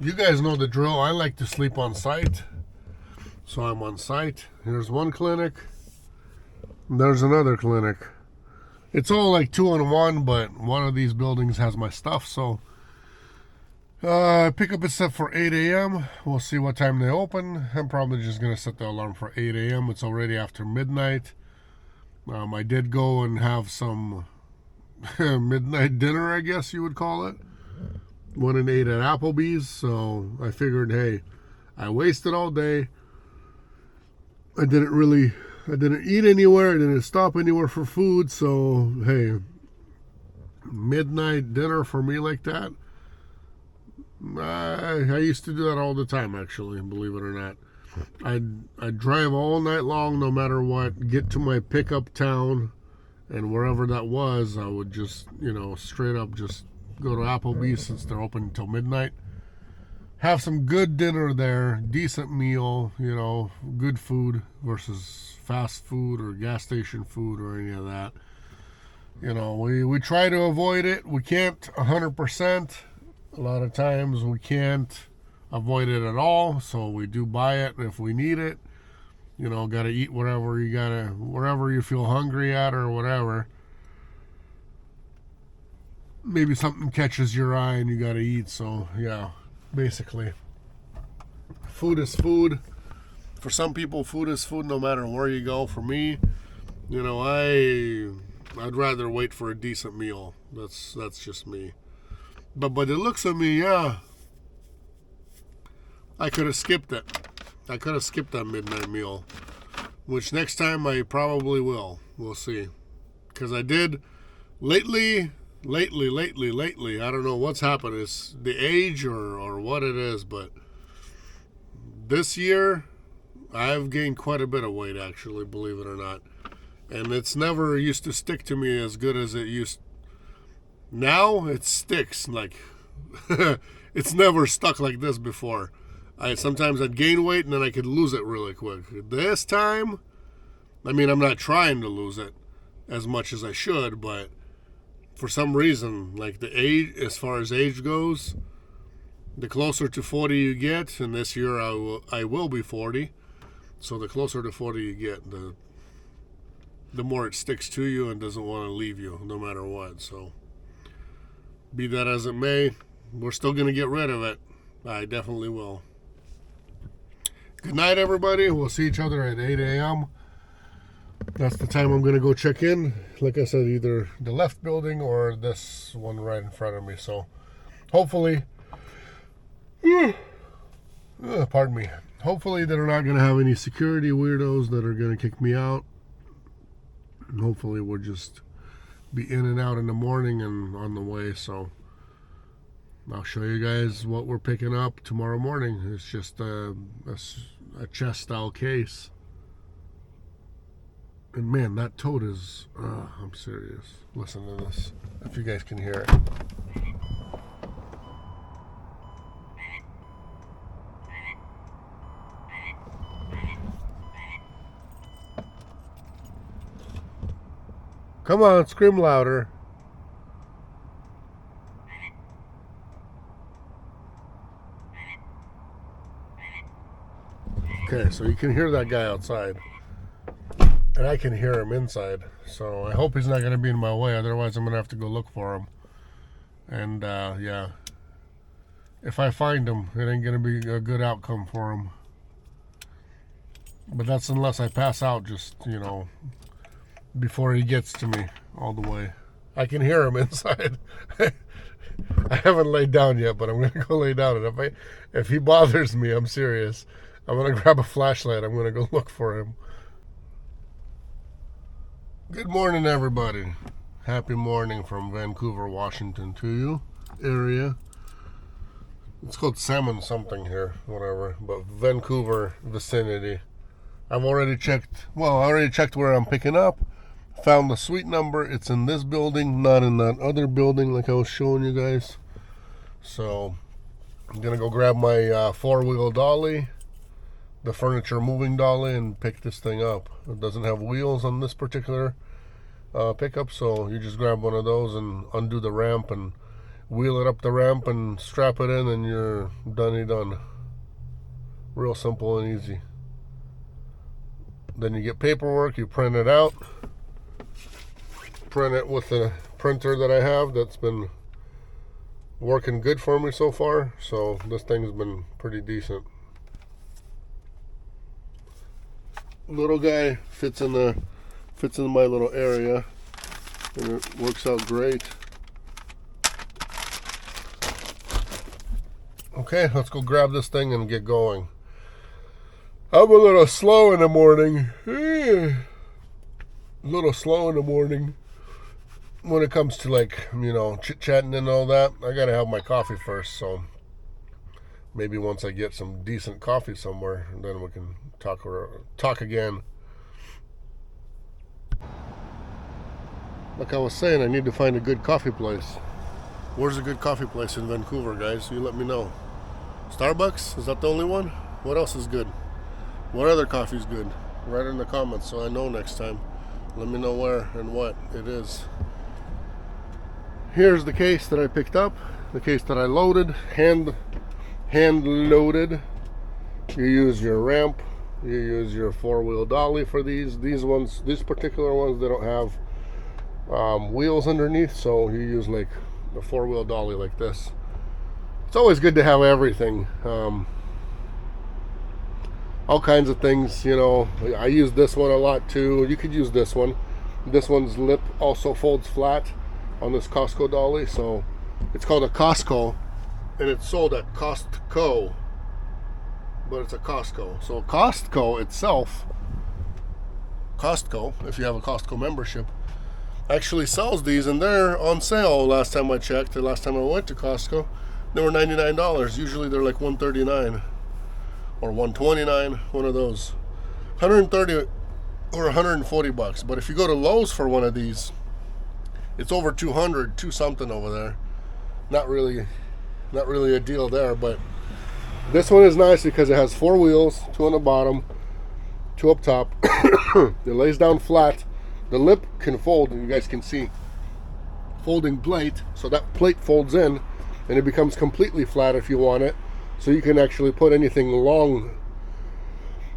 You guys know the drill. I like to sleep on site. So I'm on site. Here's one clinic. There's another clinic. It's all like 2-in-1, but one of these buildings has my stuff. So pick up and set for 8 a.m. We'll see what time they open. I'm probably just going to set the alarm for 8 a.m. It's already after midnight. I did go and have some midnight dinner, I guess you would call it. Went and ate at Applebee's, so I figured, hey, I wasted all day. I didn't eat anywhere. I didn't stop anywhere for food. So, hey, midnight dinner for me like that. I used to do that all the time, actually, believe it or not. I'd drive all night long, no matter what, get to my pickup town, and wherever that was, I would just, straight up just go to Applebee's since they're open until midnight. Have some good dinner there, decent meal, good food versus fast food or gas station food or any of that. We try to avoid it. We can't 100%. A lot of times we can't avoid it at all, so we do buy it if we need it. Gotta eat wherever you feel hungry at or whatever. Maybe something catches your eye and you gotta eat, so yeah, basically. Food is food. For some people, food is food no matter where you go. For me, I'd rather wait for a decent meal. That's just me. But by the looks of me, yeah, I could have skipped it. I could have skipped that midnight meal, which next time I probably will. We'll see. Because I did lately, I don't know what's happened. It's the age or what it is, but this year I've gained quite a bit of weight, actually, believe it or not. And it's never used to stick to me as good as it used. Now it sticks like it's never stuck like this before. Sometimes I'd gain weight and then I could lose it really quick. This time, I'm not trying to lose it as much as I should, but for some reason, like the age, as far as age goes, the closer to 40 you get, and this year I will be 40, so the closer to 40 you get, the more it sticks to you and doesn't want to leave you no matter what. So be that as it may, we're still going to get rid of it. I definitely will. Good night, everybody. We'll see each other at 8 a.m. That's the time I'm going to go check in. Like I said, either the left building or this one right in front of me. So hopefully, pardon me. Hopefully they're not going to have any security weirdos that are going to kick me out. And hopefully we'll just be in and out in the morning and on the way. So I'll show you guys what we're picking up tomorrow morning. It's just a chest style case. And man, that toad is, I'm serious. Listen to this, if you guys can hear it. Come on, scream louder. Okay, so you can hear that guy outside. And I can hear him inside. So I hope he's not going to be in my way. Otherwise, I'm going to have to go look for him. And, yeah. If I find him, it ain't going to be a good outcome for him. But that's unless I pass out just, before he gets to me all the way. I can hear him inside. I haven't laid down yet, but I'm going to go lay down. And if he bothers me, I'm serious. I'm going to grab a flashlight. I'm going to go look for him. Good morning, everybody. Happy morning from Vancouver, Washington to you area. It's called Salmon something here, whatever, but Vancouver vicinity. I already checked where I'm picking up. Found the suite number. It's in this building, not in that other building like I was showing you guys. So I'm gonna go grab my four-wheel dolly, the furniture moving dolly, and pick this thing up. It doesn't have wheels on this particular pickup, so you just grab one of those and undo the ramp and wheel it up the ramp and strap it in, and you're done. Real simple and easy. Then you get paperwork, you print it out, print it with the printer that I have that's been working good for me so far. So this thing's been pretty decent. Little guy fits in my little area, and it works out great. Okay, let's go grab this thing and get going. I'm a little slow in the morning. A little slow in the morning when it comes to, like, chit-chatting and all that. I gotta have my coffee first, so maybe once I get some decent coffee somewhere, then we can talk again. Like I was saying, I need to find a good coffee place. Where's a good coffee place in Vancouver, guys? You let me know. Starbucks? Is that the only one? What else is good? What other coffee's good? Write in the comments so I know next time. Let me know where and what it is. Here's the case that I picked up. The case that I loaded. Hand loaded. You use your ramp. You use your 4-wheel dolly for these. These particular ones, they don't have wheels underneath, so you use like the 4-wheel dolly like this. It's always good to have everything. All kinds of things, I use this one a lot too. You could use this one. This one's lip also folds flat on this Costco dolly, so it's called a Costco, and it's sold at Costco, but it's a Costco. So Costco itself, if you have a Costco membership, actually sells these, and they're on sale. Last time I checked, the last time I went to Costco, they were $99. Usually they're like $139 or $129, one of those. $130 or $140. But if you go to Lowe's for one of these, it's over $200, two something over there. Not really a deal there, but this one is nice because it has 4 wheels, 2 on the bottom, 2 up top. It lays down flat. The lip can fold, and you guys can see folding plate, so that plate folds in and it becomes completely flat if you want it. So you can actually put anything long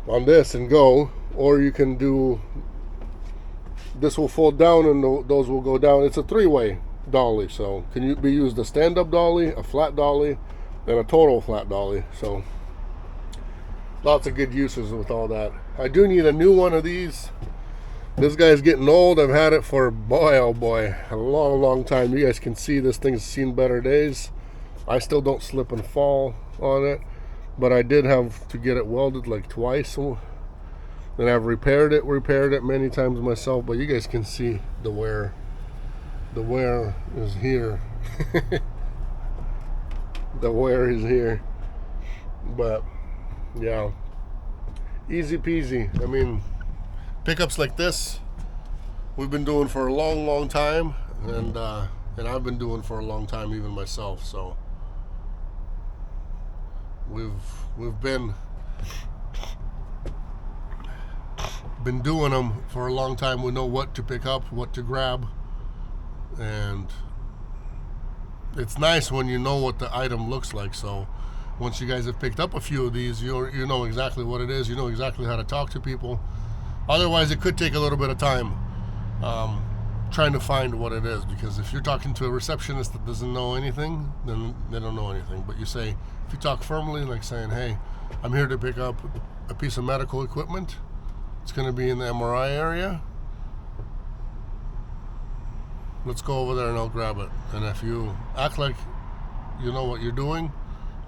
on this and go, or you can do, this will fold down and those will go down. It's a 3-way dolly, so can be used a stand-up dolly, a flat dolly, and a total flat dolly. So lots of good uses with all that. I do need a new one of these. This guy's getting old. I've had it for, boy oh boy, a long time. You guys can see this thing's seen better days. I still don't slip and fall on it, but I did have to get it welded like twice, and I've repaired it many times myself. But you guys can see the wear is here. The wear is here, but yeah, easy peasy. I mean, pickups like this we've been doing for a long time, and I've been doing for a long time even myself. So we've been doing them for a long time. We know what to pick up, what to grab, and it's nice when you know what the item looks like. So once you guys have picked up a few of these, you know exactly what it is. You know exactly how to talk to people. Otherwise, it could take a little bit of time trying to find what it is, because if you're talking to a receptionist that doesn't know anything, then they don't know anything. But if you talk firmly, like saying, hey, I'm here to pick up a piece of medical equipment. It's going to be in the MRI area. Let's go over there and I'll grab it. And if you act like you know what you're doing,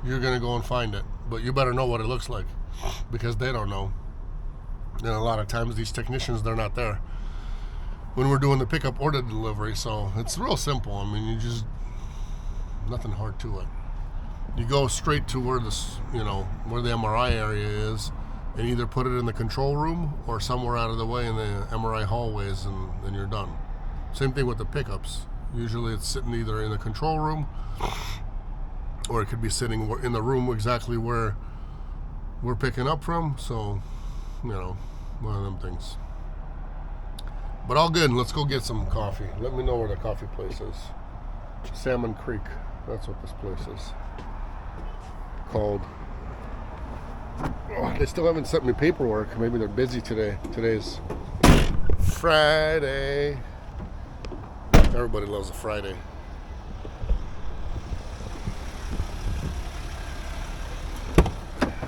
you're going to go and find it. But you better know what it looks like, because they don't know. And a lot of times these technicians, they're not there when we're doing the pickup or the delivery. So it's real simple. I mean, nothing hard to it. You go straight to where where the MRI area is, and either put it in the control room or somewhere out of the way in the MRI hallways, and you're done. Same thing with the pickups. Usually it's sitting either in the control room, or it could be sitting in the room exactly where we're picking up from. So, one of them things. But all good. Let's go get some coffee. Let me know where the coffee place is. Salmon Creek. That's what this place is called. Oh, they still haven't sent me paperwork. Maybe they're busy today. Today's Friday. Everybody loves a Friday.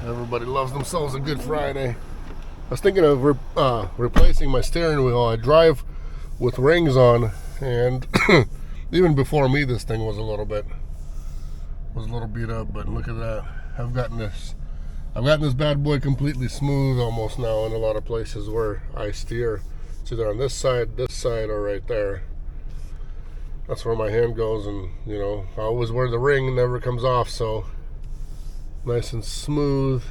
Everybody loves themselves a good Friday. I was thinking of replacing my steering wheel. I drive with rings on, and even before me, this thing was a little beat up. But look at that. I've gotten this bad boy completely smooth almost now in a lot of places where I steer. It's either on this side, or right there. That's where my hand goes, and you know, I always wear the ring, never comes off, so nice and smooth.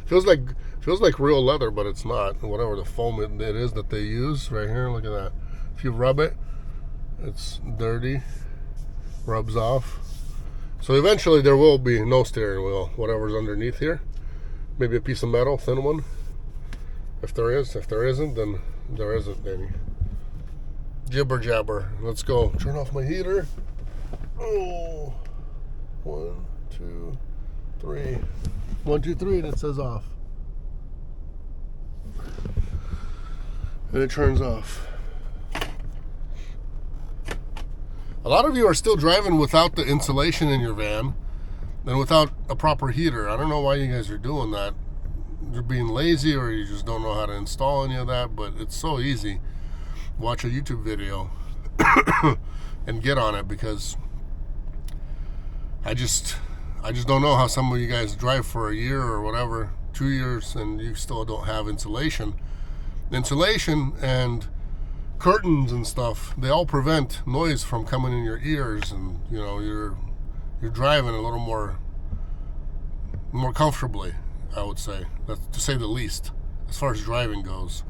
feels like real leather, but it's not. Whatever the foam it is that they use right here, look at that. If you rub it, it's dirty, rubs off. So eventually there will be no steering wheel, whatever's underneath here. Maybe a piece of metal, thin one. If there is. If there isn't, then there isn't any. Jibber jabber. Let's go. Turn off my heater. Oh. 1, 2, 3. 1, 2, 3, and it says off. And it turns off. A lot of you are still driving without the insulation in your van and without a proper heater. I don't know why you guys are doing that. You're being lazy, or you just don't know how to install any of that, but it's so easy. Watch a YouTube video and get on it, because I just don't know how some of you guys drive for a year or whatever, 2 years, and you still don't have insulation. Insulation and curtains and stuff, they all prevent noise from coming in your ears, and you know, you're driving a little more comfortably, I would say. That's to say the least, as far as driving goes.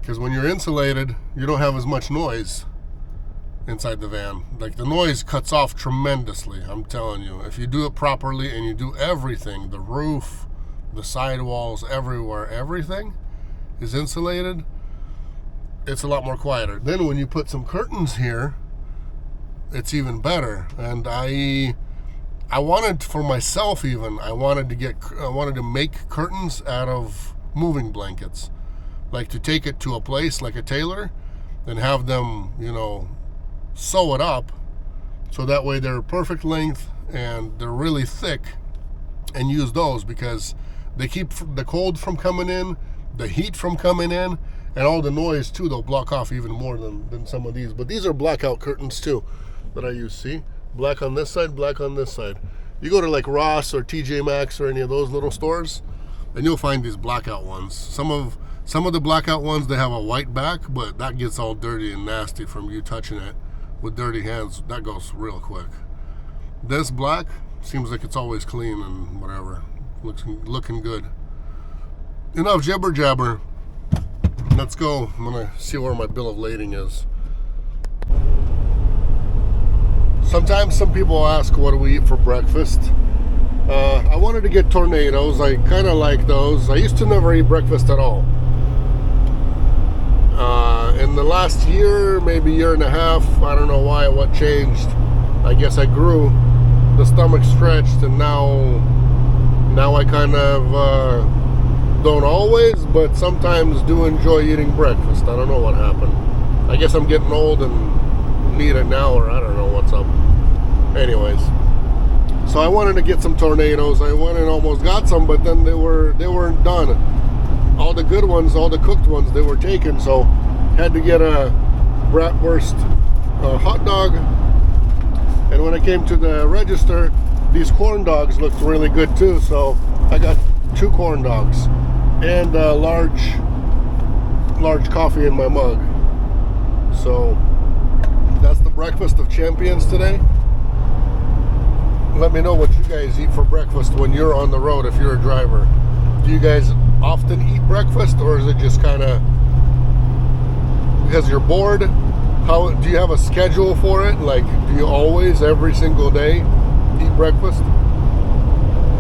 Because when you're insulated, you don't have as much noise inside the van. Like, the noise cuts off tremendously, I'm telling you. If you do it properly and you do everything, the roof, the sidewalls, everywhere, everything is insulated, it's a lot more quieter. Then when you put some curtains here, it's even better. And I wanted, for myself even, I wanted to make curtains out of moving blankets. Like, to take it to a place like a tailor and have them, you know, sew it up so that way they're perfect length and they're really thick, and use those because they keep the cold from coming in, the heat from coming in, and all the noise too. They'll block off even more than some of these. But these are blackout curtains too that I use. See, black on this side, black on this side. You go to like Ross or TJ Maxx or any of those little stores, and you'll find these blackout ones. Some of the blackout ones, they have a white back, but that gets all dirty and nasty from you touching it with dirty hands. That goes real quick. This black seems like it's always clean and whatever, looking good. Enough jibber jabber. Let's go. I'm gonna see where my bill of lading is. Sometimes some people ask, what do we eat for breakfast? I wanted to get tornadoes. I kind of like those. I used to never eat breakfast at all. In the last year, maybe year and a half, I don't know why, what changed. I guess I grew, the stomach stretched, and now I kind of don't always, but sometimes do enjoy eating breakfast. I don't know what happened. I guess I'm getting old and need it now, or I don't know what's up. Anyways, so I wanted to get some tornadoes. I went and almost got some, but then they weren't done. All the good ones, all the cooked ones, they were taken, so had to get a bratwurst hot dog. And when I came to the register, these corn dogs looked really good too, so I got 2 corn dogs and a large coffee in my mug. So that's the breakfast of champions today. Let me know what you guys eat for breakfast when you're on the road, if you're a driver. Do you guys often eat breakfast, or is it just kind of because you're bored? How do you have a schedule for it? Like, do you always, every single day, eat breakfast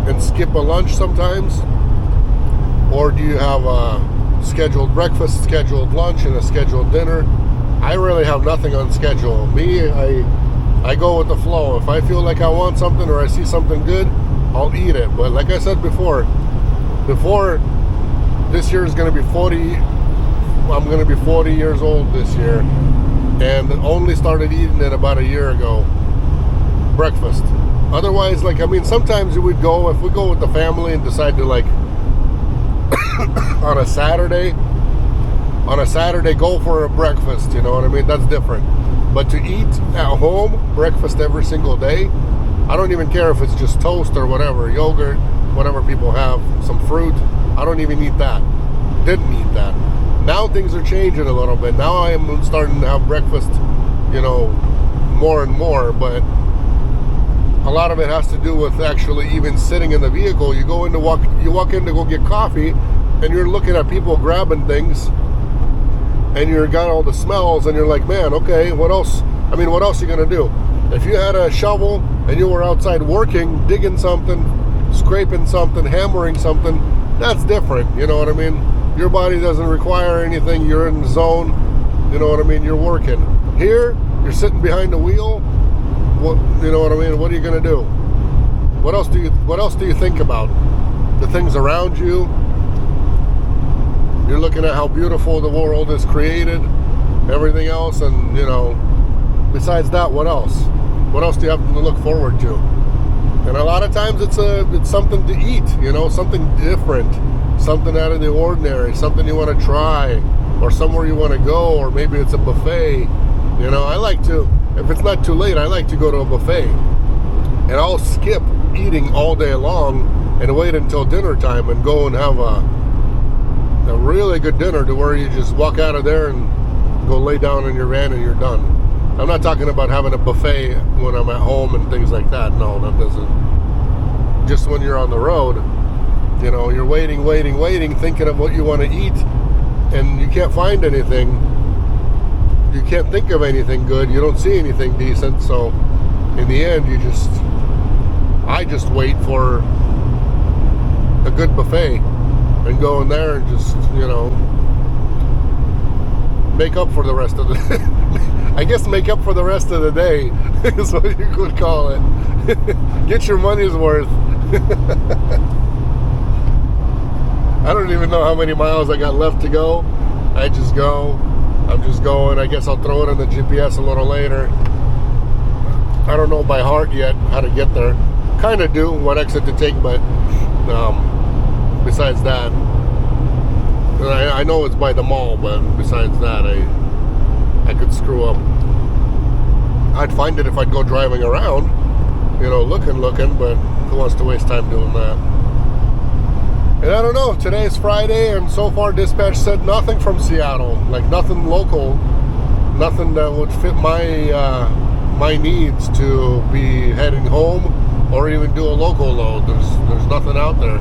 and skip a lunch sometimes? Or do you have a scheduled breakfast, scheduled lunch, and a scheduled dinner? I really have nothing on schedule. Me, I go with the flow. If I feel like I want something or I see something good, I'll eat it. But like I said before this year is going to be 40, I'm going to be 40 years old this year, and only started eating it about a year ago. Breakfast. Otherwise, like, I mean, sometimes we'd go, if we go with the family and decide to, like, on a Saturday go for a breakfast, you know what I mean? That's different. But to eat at home breakfast every single day, I don't even care if it's just toast or whatever, yogurt, whatever people have, some fruit. I don't even eat that. Didn't eat that. Now things are changing a little bit. Now I am starting to have breakfast, you know, more and more, but a lot of it has to do with actually even sitting in the vehicle. You walk in to go get coffee, and you're looking at people grabbing things, and you've got all the smells, and you're like, man, okay, what else? I mean, what else are you gonna do? If you had a shovel and you were outside working, digging something, scraping something, hammering something, that's different, you know what I mean? Your body doesn't require anything, you're in the zone, you know what I mean? You're working. Here, you're sitting behind the wheel, what, you know what I mean? What are you gonna do? What else do you think about? The things around you. You're looking at how beautiful the world is created, everything else, and, you know, besides that, what else? What else do you have to look forward to? And a lot of times it's something to eat, you know, something different, something out of the ordinary, something you want to try, or somewhere you want to go, or maybe it's a buffet. You know, I like to, if it's not too late, I like to go to a buffet. And I'll skip eating all day long and wait until dinner time and go and have a really good dinner, to where you just walk out of there and go lay down in your van and you're done. I'm not talking about having a buffet when I'm at home and things like that. No, that doesn't. Just when you're on the road, you know, you're waiting, thinking of what you want to eat, and you can't find anything. You can't think of anything good. You don't see anything decent. So in the end, I just wait for a good buffet and go in there and just, you know, make up for the rest of the I guess make up for the rest of the day is what you could call it. Get your money's worth. I don't even know how many miles I got left to go. I just go. I'm just going. I guess I'll throw it in the GPS a little later. I don't know by heart yet how to get there. Kind of do what exit to take, but besides that, I know it's by the mall, but besides that, I could screw up. I'd find it if I'd go driving around, you know, looking, but who wants to waste time doing that? And I don't know, today's Friday, and so far dispatch said nothing from Seattle, like nothing local, nothing that would fit my needs to be heading home or even do a local load. There's nothing out there.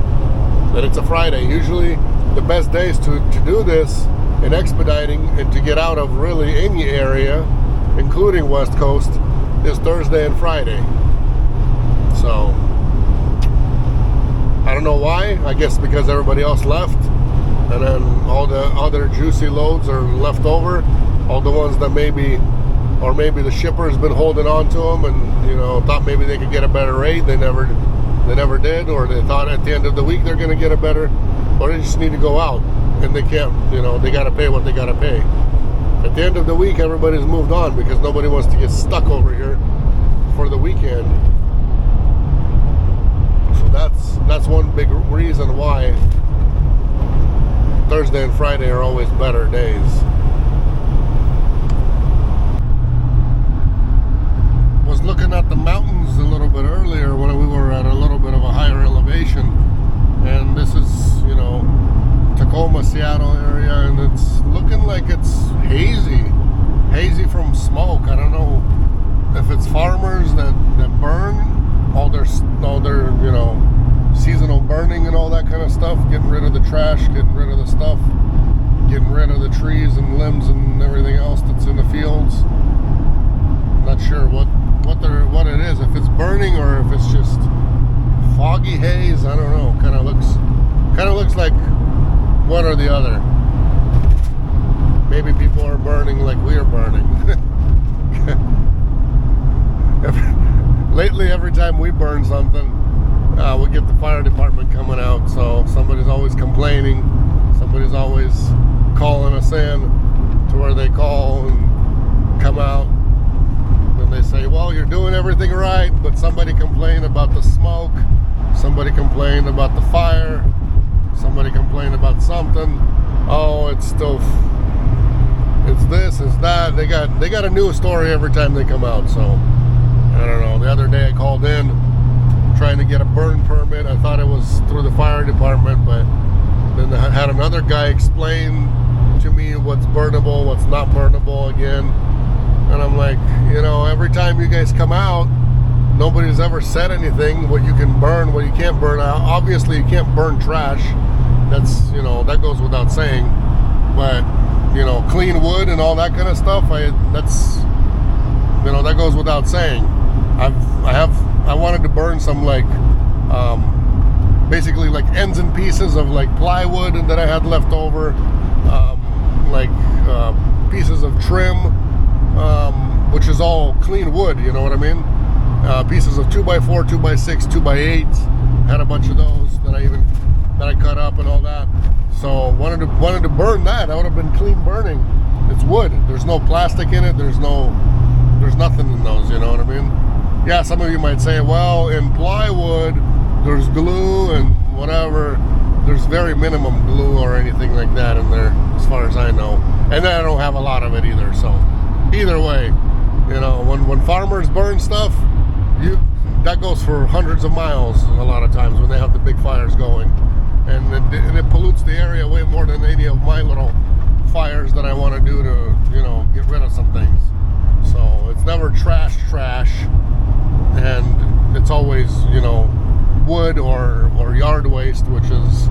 And it's a Friday. Usually the best days to do this in expediting and to get out of really any area, including West Coast, is Thursday and Friday. So I don't know why. I guess because everybody else left, and then all the other juicy loads are left over. All the ones that maybe the shipper's been holding on to them, and, you know, thought maybe they could get a better rate. They never did, or they thought at the end of the week they're going to get a better, or they just need to go out, and they can't, you know, they got to pay what they got to pay. At the end of the week, everybody's moved on because nobody wants to get stuck over here for the weekend. So that's one big reason why Thursday and Friday are always better days. Was looking at the mountains a little bit earlier when we were at a little bit of a higher elevation, and this is, you know, Tacoma, Seattle area, and it's looking like it's hazy from smoke. I don't know if it's farmers that burn all their you know, seasonal burning and all that kind of stuff, getting rid of the trash, getting rid of the stuff, getting rid of the trees and limbs and everything else that's in the fields. Not sure what it is, if it's burning or if it's just foggy haze. I don't know. Kind of looks like one or the other. Maybe people are burning like we are burning. lately, every time we burn something, we get the fire department coming out. So somebody's always complaining. Somebody's always calling us in to where they call and come out. And they say, well, you're doing everything right, but somebody complained about the smoke. Somebody complained about the fire. Somebody complained about something. Oh, it's still, it's this, it's that. They got a new story every time they come out. So I don't know. The other day I called in trying to get a burn permit. I thought it was through the fire department, but then I had another guy explain to me what's burnable, what's not burnable again. And I'm like, every time you guys come out, nobody's ever said anything, what you can burn, what you can't burn. Obviously, you can't burn trash. That's, that goes without saying. But, clean wood and all that kind of stuff, that goes without saying. I wanted to burn some, basically like ends and pieces of like plywood that I had left over, pieces of trim, which is all clean wood, you know what I mean? Pieces of 2x4, 2x6, 2x8, had a bunch of those that I cut up and all that. So wanted to burn that. That would have been clean burning. It's wood. There's no plastic in it. There's nothing in those, you know what I mean? Yeah, some of you might say, well, in plywood, there's glue and whatever. There's very minimum glue or anything like that in there, as far as I know. And then I don't have a lot of it either. So either way, when farmers burn stuff, that goes for hundreds of miles a lot of times when they have the big fires going. And it pollutes the area way more than any of my little fires that I want to do to, get rid of some things. So it's never trash. And it's always, wood or yard waste, which is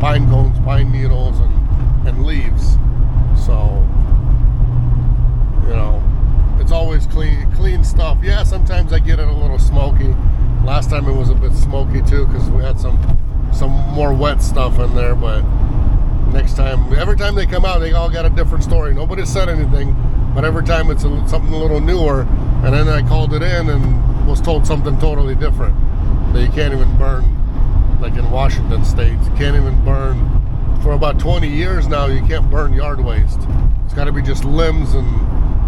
pine cones, pine needles, and leaves. So, it's always clean stuff. Yeah, sometimes I get it a little smoky. Last time it was a bit smoky too, because we had some more wet stuff in there. But next time, every time they come out, they all got a different story. Nobody said anything, but every time it's something a little newer. And then I called it in and was told something totally different. That you can't even burn, like in Washington State, you can't even burn, for about 20 years now, you can't burn yard waste. It's got to be just limbs and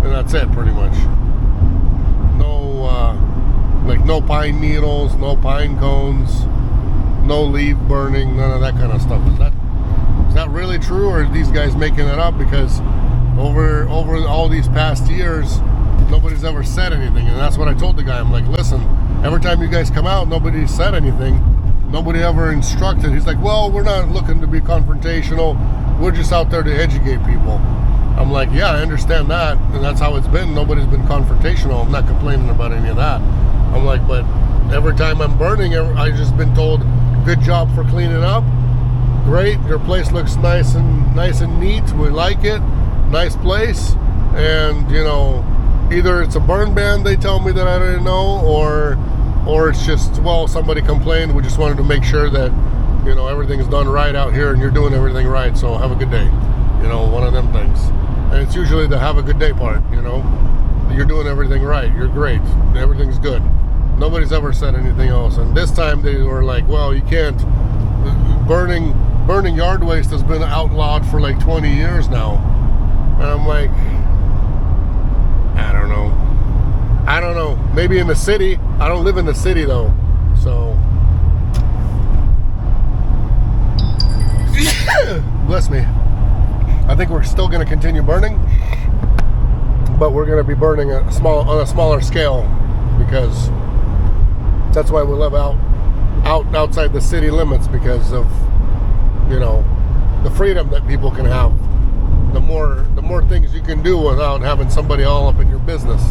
that's it, pretty much. No pine needles, no pine cones, no leaf burning, none of that kind of stuff. Is that really true, or are these guys making it up? Because over all these past years, nobody's ever said anything. And that's what I told the guy. I'm like, listen, every time you guys come out, nobody said anything. Nobody ever instructed. He's like, well, we're not looking to be confrontational. We're just out there to educate people. I'm like, yeah, I understand that. And that's how it's been. Nobody's been confrontational. I'm not complaining about any of that. I'm like, but every time I'm burning, I've just been told, good job for cleaning up. Great. Your place looks nice and neat. We like it. Nice place. And, either it's a burn ban, they tell me that I didn't know, or it's just, well, somebody complained. We just wanted to make sure that, everything's done right out here and you're doing everything right. So have a good day. One of them things. And it's usually the have a good day part, You're doing everything right. You're great. Everything's good. Nobody's ever said anything else. And this time they were like, well, you can't. Burning yard waste has been outlawed for like 20 years now. And I'm like, I don't know. Maybe in the city. I don't live in the city though. So bless me. I think we're still going to continue burning, but we're going to be burning on a smaller scale, because that's why we live outside the city limits, because of the freedom that people can have. The more things you can do without having somebody all up in your business.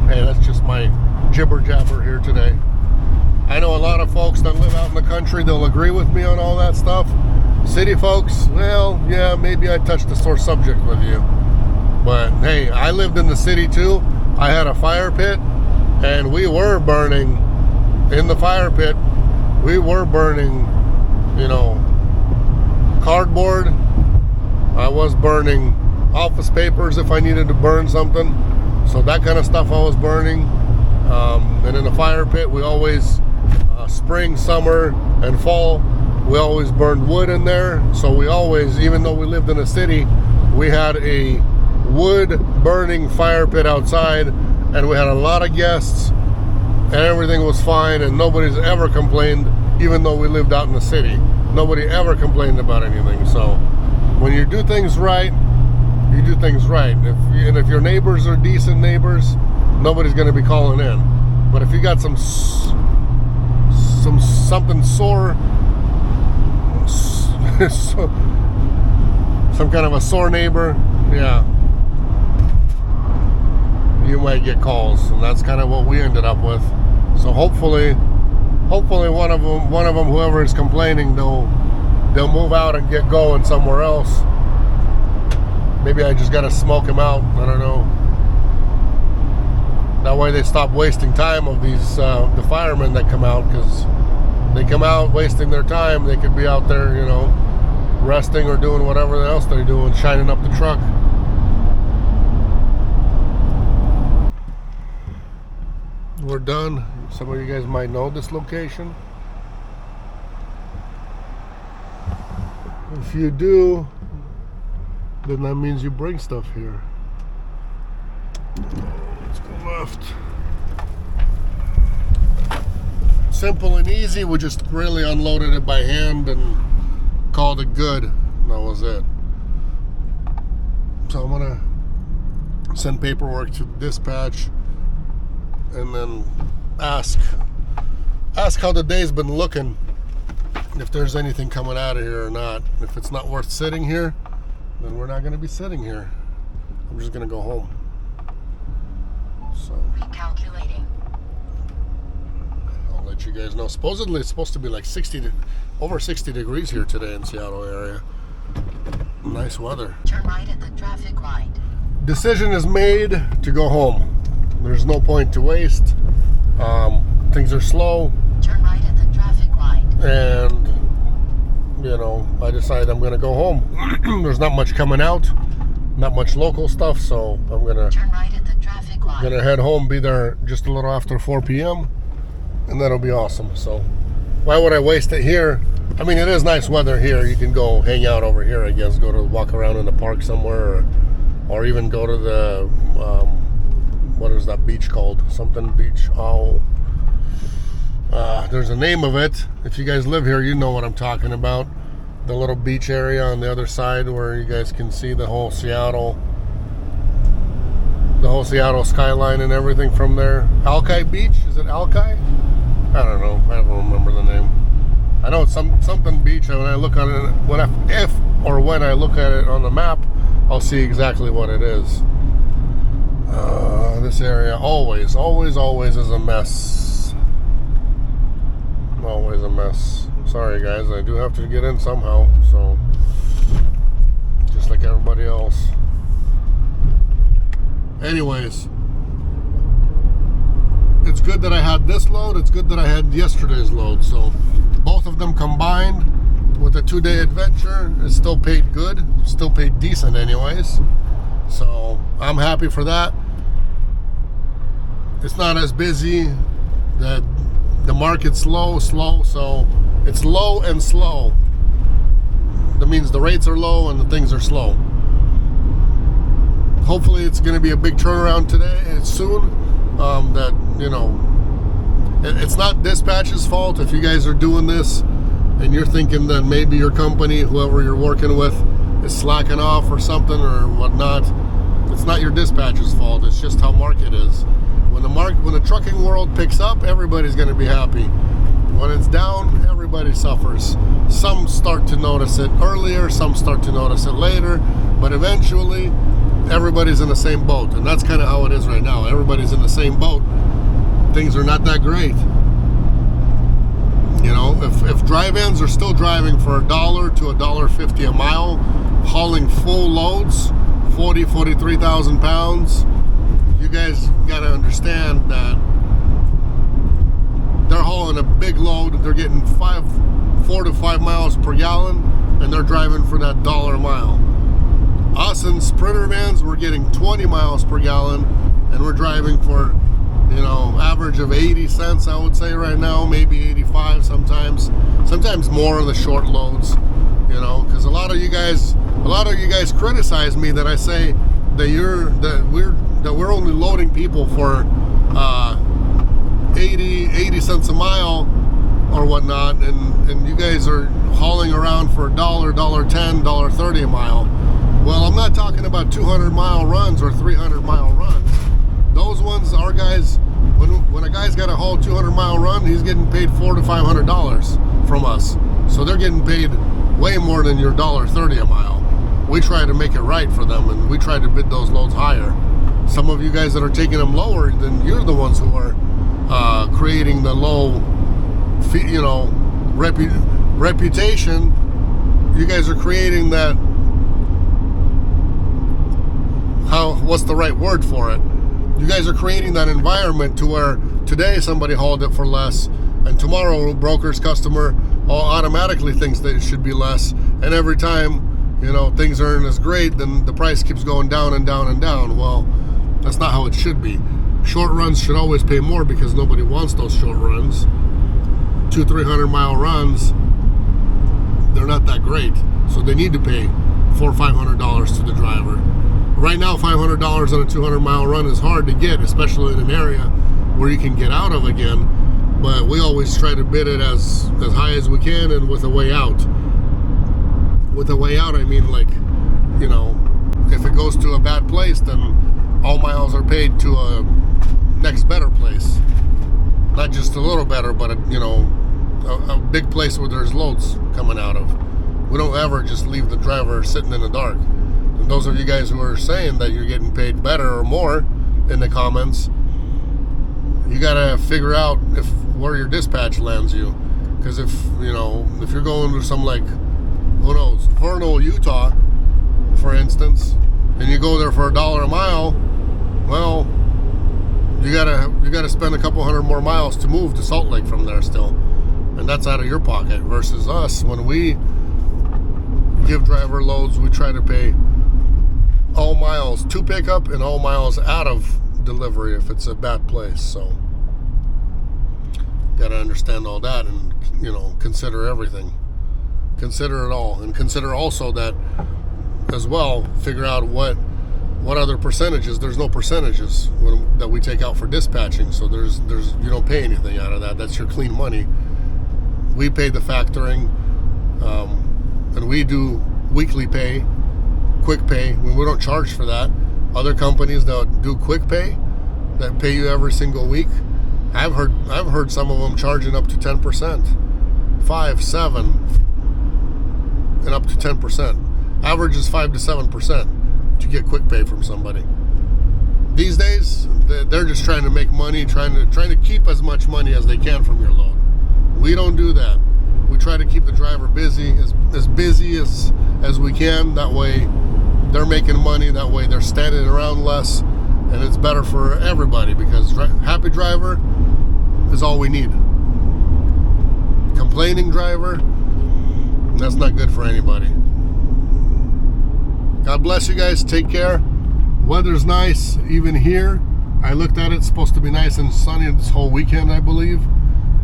Hey, that's just my jibber jabber here today. I know a lot of folks that live out in the country, they'll agree with me on all that stuff. City folks, well, yeah, maybe I touched a sore subject with you. But hey, I lived in the city too. I had a fire pit, and we were burning in the fire pit. We were burning, cardboard. I was burning office papers if I needed to burn something. So that kind of stuff I was burning. And in the fire pit, we always, spring, summer, and fall, we always burned wood in there. So we always, even though we lived in a city, we had a wood burning fire pit outside, and we had a lot of guests, and everything was fine, and nobody's ever complained, even though we lived out in the city. Nobody ever complained about anything. So when you do things right, you do things right. And if your neighbors are decent neighbors, nobody's going to be calling in. But if you got something sore, some kind of a sore neighbor, yeah, you might get calls, and that's kind of what we ended up with. So hopefully one of them, whoever is complaining, they'll move out and get going somewhere else. Maybe I just gotta smoke them out. I don't know. That way they stop wasting time of these the firemen that come out, because they come out wasting their time. They could be out there, you know, resting or doing whatever else they're doing, shining up the truck. We're done. Some of you guys might know this location. If you do, then that means you bring stuff here. Let's go left. Simple and easy. We just really unloaded it by hand and called it good. That was it. So I'm gonna send paperwork to dispatch, and then ask how the day's been looking, if there's anything coming out of here or not. If it's not worth sitting here, then we're not going to be sitting here. I'm just going to go home. So recalculating. I'll let you guys know. Supposedly it's supposed to be like over 60 degrees here today in Seattle area. Nice weather. Turn right at the traffic light. Decision is made to go home. There's no point to waste. Things are slow. Turn right at the traffic light. And, you know, I decided I'm going to go home. There's not much coming out. Not much local stuff. So I'm going to turn right at the traffic light. Gonna head home, be there just a little after 4 p.m. And that'll be awesome. So why would I waste it here? I mean, it is nice weather here. You can go hang out over here, I guess. Go to walk around in the park somewhere. Or even go to the... what is that beach called? Something beach. Oh, there's a name of it. If you guys live here, you know what I'm talking about. The little beach area on the other side where you guys can see the whole Seattle skyline and everything from there. Alki Beach? Is it Alki? I don't know. I don't remember the name. I know it's something beach, and when I look at it, when I look at it on the map, I'll see exactly what it is. This area always is a mess. Always a mess. Sorry guys, I do have to get in somehow, so just like everybody else. Anyways, it's good that I had this load. It's good that I had yesterday's load. So both of them combined with a 2-day adventure, it still paid good. Still paid decent anyways. So I'm happy for that. It's not as busy. The market's slow, so it's low and slow. That means the rates are low and the things are slow. Hopefully it's going to be a big turnaround today and soon. That, you know, it's not dispatch's fault if you guys are doing this and you're thinking that maybe your company, whoever you're working with, is slacking off or something or whatnot. It's not your dispatcher's fault. It's just how market is. When the trucking world picks up, everybody's going to be happy. When it's down, everybody suffers. Some start to notice it earlier, some start to notice it later, but eventually everybody's in the same boat, and that's kind of how it is right now. Everybody's in the same boat. Things are not that great. You know, if dry-vans are still driving for $1 to $1.50 a mile, hauling full loads, 43,000 pounds, you guys got to understand that they're hauling a big load. They're getting 4 to 5 miles per gallon, and they're driving for that $1 a mile. Us in Sprinter vans, we're getting 20 miles per gallon, and we're driving for, you know, average of 80 cents, I would say right now, maybe 85 sometimes more on the short loads, you know, because a lot of you guys criticize me that I say that we're only loading people for 80 cents a mile or whatnot, and you guys are hauling around for $1, $1.10, $1.30 a mile. Well, I'm not talking about 200-mile runs or 300-mile runs. Those ones, our guys, when a guy's got to haul 200-mile run, he's getting paid $400 to $500 from us. So they're getting paid way more than your $1.30 a mile. We try to make it right for them, and we try to bid those loads higher. Some of you guys that are taking them lower, then you're the ones who are creating the low, you know, reputation. You guys are creating that. What's the right word for it? You guys are creating that environment to where today somebody hauled it for less, and tomorrow broker's customer automatically thinks that it should be less, and every time, you know, things aren't as great, then the price keeps going down and down and down. Well, that's not how it should be. Short runs should always pay more because nobody wants those short runs. 200-300-mile runs, they're not that great, so they need to pay $400 or $500 to the driver. Right now, $500 on a 200-mile run is hard to get, especially in an area where you can get out of again. But we always try to bid it as high as we can and with a way out. With a way out, I mean, like, you know, if it goes to a bad place, then all miles are paid to a next better place. Not just a little better, but a big place where there's loads coming out of. We don't ever just leave the driver sitting in the dark. And those of you guys who are saying that you're getting paid better or more in the comments, you gotta figure out where your dispatch lands you. Because if you're going to some, like, who knows, Vernal, Utah, for instance, and you go there for $1 a mile, well, you gotta spend a couple hundred more miles to move to Salt Lake from there still, and that's out of your pocket. Versus us, when we give driver loads, we try to pay all miles to pickup and all miles out of delivery if it's a bad place. So gotta understand all that, and consider everything, consider it all, and consider also that as well. Figure out what other percentages. There's no percentages that we take out for dispatching, so there's you don't pay anything out of that. That's your clean money. We pay the factoring, and we do weekly pay, quick pay. We don't charge for that. Other companies that do quick pay, that pay you every single week, I've heard some of them charging up to 10%, 5, 7, and up to 10%. Average is 5 to 7% to get quick pay from somebody. These days, they're just trying to make money, trying to keep as much money as they can from your load. We don't do that. We try to keep the driver busy, as busy as we can. That way, they're making money. That way, they're standing around less, and it's better for everybody, because happy driver is all we need. Complaining driver, that's not good for anybody. God bless you guys. Take care. Weather's nice even here. I looked at it. It's supposed to be nice and sunny this whole weekend, I believe.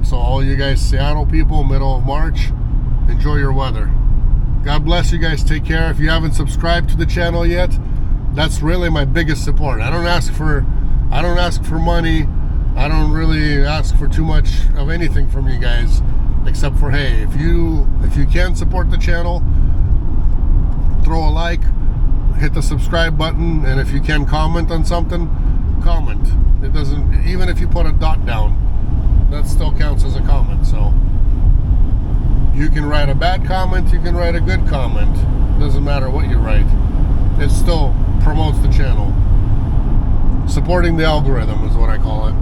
So all you guys Seattle people, middle of March, enjoy your weather. God bless you guys. Take care. If you haven't subscribed to the channel yet, that's really my biggest support. I don't ask for money. I don't really ask for too much of anything from you guys, except for, hey, if you can support the channel, throw a like, hit the subscribe button, and if you can comment on something, comment. It doesn't, even if you put a dot down, that still counts as a comment. So you can write a bad comment, you can write a good comment. Doesn't matter what you write. It still promotes the channel. Supporting the algorithm is what I call it.